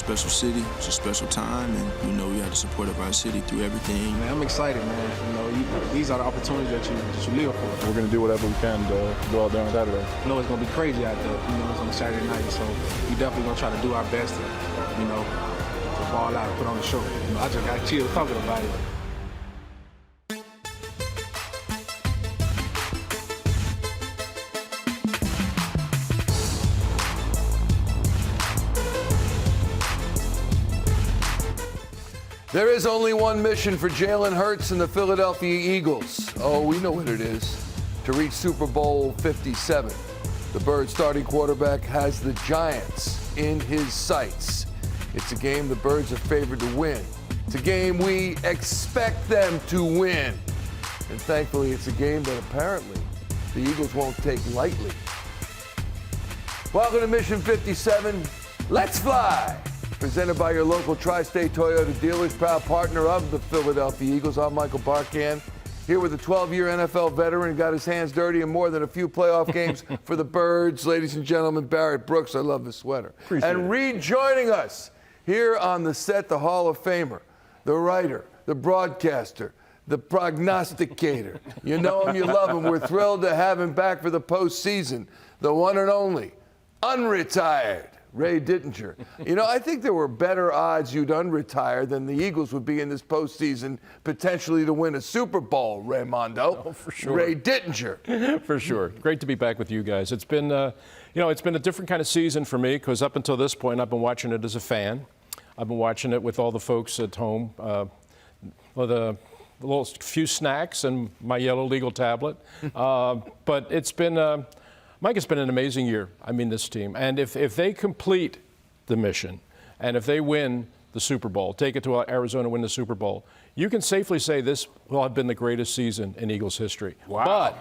special city. It's a special time, and we have the support of our city through everything. Man, I'm excited, man. These are the opportunities that you live for. We're going to do whatever we can to go out there on Saturday. I know it's going to be crazy out there. It's on Saturday night, so we definitely going to try to do our best to, to ball out and put on the show. I just got chills talking about it. There is only one mission for Jalen Hurts and the Philadelphia Eagles. Oh, we know what it is. To reach Super Bowl 57. The Bird starting quarterback has the Giants in his sights. It's a game the Birds are favored to win. It's a game we expect them to win. And thankfully, it's a game that apparently the Eagles won't take lightly. Welcome to Mission 57. Let's fly! Presented by your local Tri-State Toyota dealers, proud partner of the Philadelphia Eagles. I'm Michael Barkann, here with a 12-year NFL veteran who got his hands dirty in more than a few playoff games for the Birds. Ladies and gentlemen, Barrett Brooks. I love this sweater. And rejoining us here on the set, the Hall of Famer, the writer, the broadcaster, the prognosticator. You know him, you love him. We're thrilled to have him back for the postseason. The one and only, unretired Ray Didinger. I think there were better odds you'd unretire than the Eagles would be in this postseason, potentially to win a Super Bowl, Raymondo. Oh, for sure. Ray Didinger. For sure. Great to be back with you guys. It's been, it's been a different kind of season for me because up until this point, I've been watching it as a fan. I've been watching it with all the folks at home, with a little few snacks and my yellow legal tablet. But it's been. Mike, it's been an amazing year. This team. And if they complete the mission and if they win the Super Bowl, take it to Arizona, win the Super Bowl, you can safely say this will have been the greatest season in Eagles history. Wow.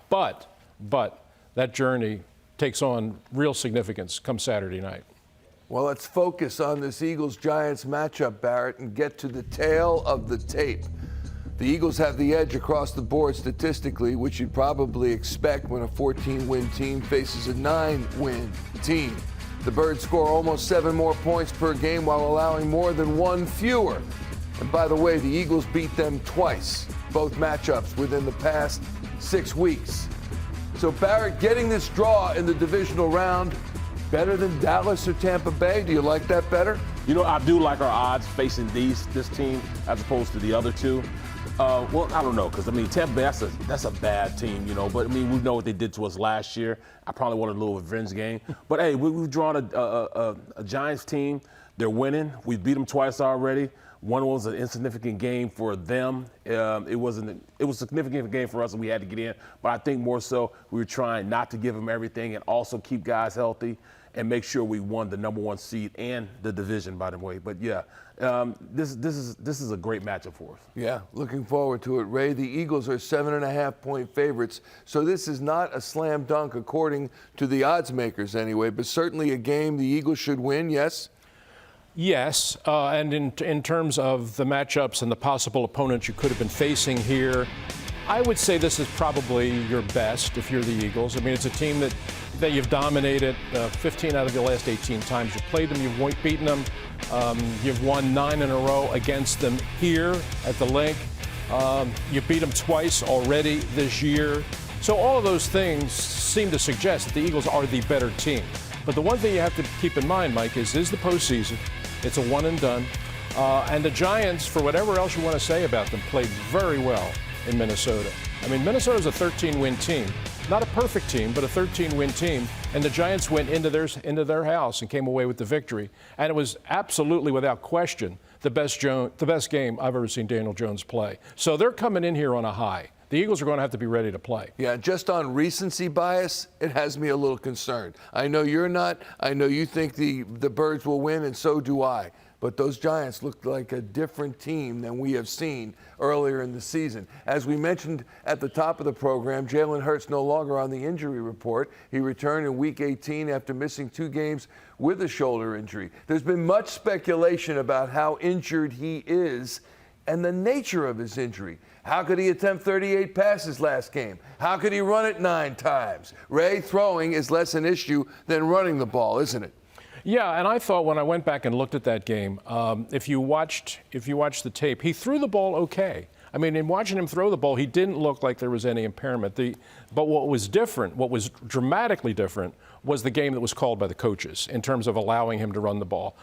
But that journey takes on real significance come Saturday night. Well, let's focus on this Eagles-Giants matchup, Barrett, and get to the tail of the tape. The Eagles have the edge across the board statistically, which you'd probably expect when a 14-win team faces a 9-win team. The Birds score almost 7 more points per game while allowing more than 1 fewer. And by the way, the Eagles beat them twice, both matchups within the past 6 weeks. So Barrett, getting this draw in the divisional round, better than Dallas or Tampa Bay? Do you like that better? I do like our odds facing this team as opposed to the other two. Well, I don't know, because, Tampa Bay, that's a bad team, But, we know what they did to us last year. I probably wanted a little revenge game. But, hey, we've drawn a Giants team. They're winning. We beat them twice already. One was an insignificant game for them. It was a significant game for us, and we had to get in. But I think more so we were trying not to give them everything and also keep guys healthy and make sure we won the number 1 seed and the division, by the way. But, yeah, this is a great matchup for us. Yeah, looking forward to it. Ray, the Eagles are 7.5-point favorites, so this is not a slam dunk according to the odds makers anyway, but certainly a game the Eagles should win, yes? Yes, and in terms of the matchups and the possible opponents you could have been facing here, I would say this is probably your best if you're the Eagles. It's a team that you've dominated 15 out of the last 18 times you played them. You've beaten them. You've won 9 in a row against them here at the Linc. You beat them twice already this year. So all of those things seem to suggest that the Eagles are the better team. But the one thing you have to keep in mind, Mike, is the postseason. It's a one and done. And the Giants, for whatever else you want to say about them, played very well in Minnesota. Minnesota's a 13-win team. Not a perfect team, but a 13-win team. And the Giants went into their house and came away with the victory. And it was absolutely, without question, the best game I've ever seen Daniel Jones play. So they're coming in here on a high. The Eagles are going to have to be ready to play. Yeah, just on recency bias, it has me a little concerned. I know you're not. I know you think the Birds will win, and so do I. But those Giants looked like a different team than we have seen earlier in the season. As we mentioned at the top of the program, Jalen Hurts no longer on the injury report. He returned in Week 18 after missing 2 games with a shoulder injury. There's been much speculation about how injured he is and the nature of his injury. How could he attempt 38 passes last game? How could he run it 9 times? Ray, throwing is less an issue than running the ball, isn't it? Yeah, and I thought when I went back and looked at that game, if you watched the tape, he threw the ball okay. I mean, in watching him throw the ball, he didn't look like there was any impairment. But what was different, what was dramatically different, was the game that was called by the coaches in terms of allowing him to run the ball.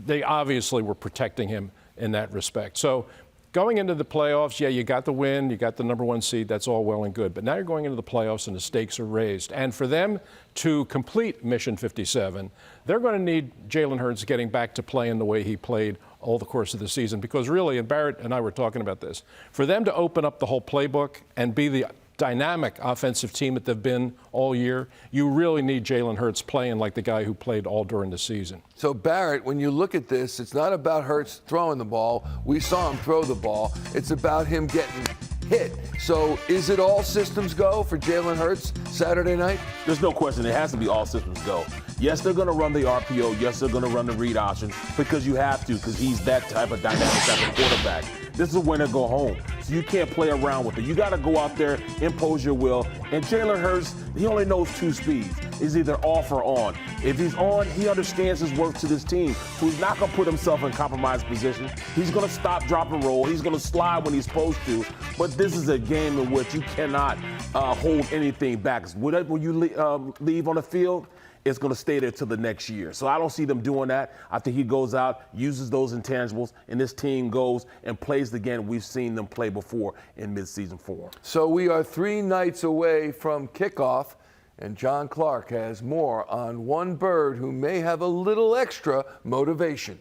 They obviously were protecting him in that respect. So going into the playoffs, yeah, you got the win, you got the #1 seed, that's all well and good. But now you're going into the playoffs and the stakes are raised. And for them to complete Mission 57, they're going to need Jalen Hurts getting back to playing the way he played all the course of the season. Because really, and Barrett and I were talking about this, for them to open up the whole playbook and be the dynamic offensive team that they've been all year, you really need Jalen Hurts playing like the guy who played all during the season. So, Barrett, when you look at this, it's not about Hurts throwing the ball. We saw him throw the ball. It's about him getting hit. So, is it all systems go for Jalen Hurts Saturday night? There's no question. It has to be all systems go. Yes, they're going to run the RPO. Yes, they're going to run the read option because you have to, because he's that type of dynamic type of quarterback. This is a win or go home. So you can't play around with it. You got to go out there, impose your will. And Jalen Hurts, he only knows 2 speeds. He's either off or on. If he's on, he understands his work to this team. So he's not going to put himself in compromised position. He's going to stop, drop, and roll. He's going to slide when he's supposed to. But this is a game in which you cannot hold anything back. Whatever you leave on the field, it's going to stay there till the next year. So I don't see them doing that. I think he goes out, uses those intangibles, and this team goes and plays the game we've seen them play before in midseason form. So we are 3 nights away from kickoff, and John Clark has more on one bird who may have a little extra motivation.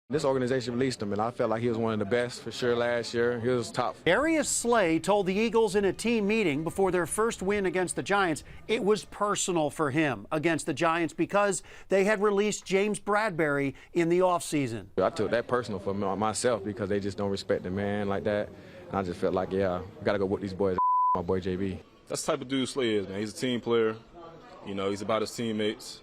This organization released him, and I felt like he was one of the best for sure last year. He was top. Darius Slay told the Eagles in a team meeting before their first win against the Giants it was personal for him against the Giants because they had released James Bradberry in the offseason. I took that personal for myself because they just don't respect the man like that. And I just felt like, yeah, I got to go with these boys, my boy JB. That's the type of dude Slay is, man. He's a team player. You know, he's about his teammates.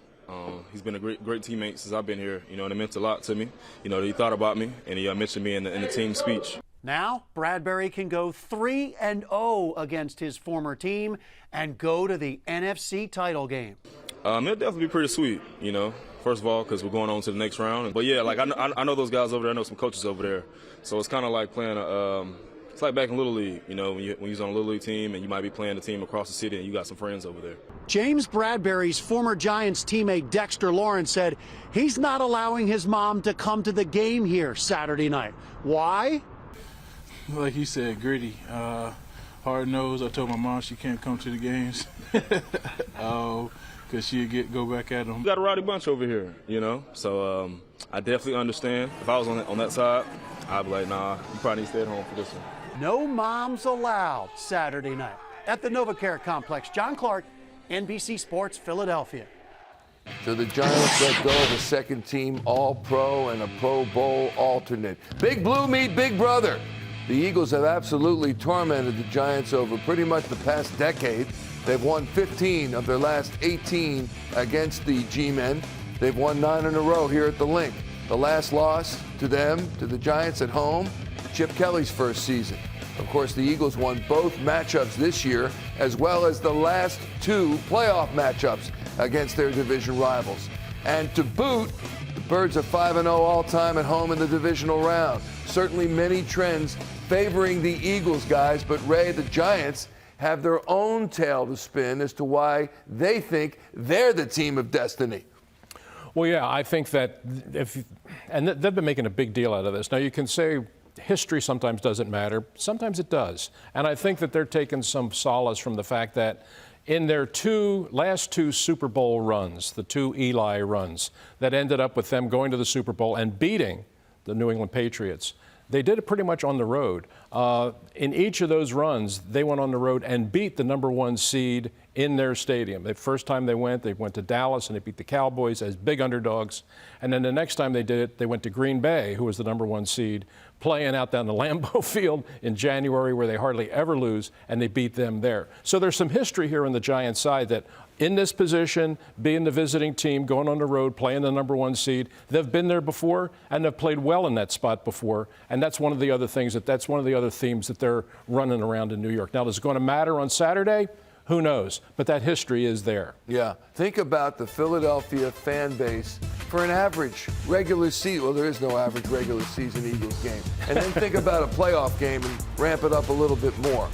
He's been a great teammate since I've been here, you know, and it meant a lot to me. You know, he thought about me, and he mentioned me in the team speech. Now, Bradberry can go 3-0 against his former team and go to the NFC title game. It'll definitely be pretty sweet, you know, first of all, because we're going on to the next round. But, yeah, like, I know those guys over there. I know some coaches over there. So it's kind of like playing it's like back in Little League, you know, when you was on a Little League team and you might be playing a team across the city and you got some friends over there. James Bradberry's former Giants teammate Dexter Lawrence said he's not allowing his mom to come to the game here Saturday night. Why? Like you said, gritty, hard nosed. I told my mom she can't come to the games because she'll go back at them. We got a rowdy bunch over here, you know, so I definitely understand. If I was on that side, I'd be like, nah, you probably need to stay at home for this one. No moms allowed Saturday night at the NovaCare Complex. John Clark, NBC Sports, Philadelphia. So the Giants let go of a second-team All-Pro and a Pro Bowl alternate. Big Blue meet Big Brother. The Eagles have absolutely tormented the Giants over pretty much the past decade. They've won 15 of their last 18 against the G-Men. They've won 9 in a row here at the Linc. The last loss to them, to the Giants at home, Chip Kelly's first season. Of course, the Eagles won both matchups this year, as well as the last 2 playoff matchups against their division rivals. And to boot, the Birds are 5-0 all-time at home in the divisional round. Certainly many trends favoring the Eagles, guys, but Ray, the Giants have their own tale to spin as to why they think they're the team of destiny. Well, yeah, I think that they've been making a big deal out of this. Now, you can say history sometimes doesn't matter. Sometimes it does. And I think that they're taking some solace from the fact that in their last two Super Bowl runs, the 2 Eli runs, that ended up with them going to the Super Bowl and beating the New England Patriots, they did it pretty much on the road. In each of those runs, they went on the road and beat the #1 seed in their stadium. The first time they went to Dallas and they beat the Cowboys as big underdogs. And then the next time they did it, they went to Green Bay, who was the #1 seed, playing out down the Lambeau Field in January where they hardly ever lose, and they beat them there. So there's some history here on the Giants side that in this position, being the visiting team, going on the road, playing the #1 seed, they've been there before and they've played well in that spot before. And that's one of the other things, that's one of the other themes that they're running around in New York. Now, is it going to matter on Saturday? Who knows? But that history is there. Yeah. Think about the Philadelphia fan base for an average regular season. Well, there is no average regular season Eagles game. And then think about a playoff game and ramp it up a little bit more.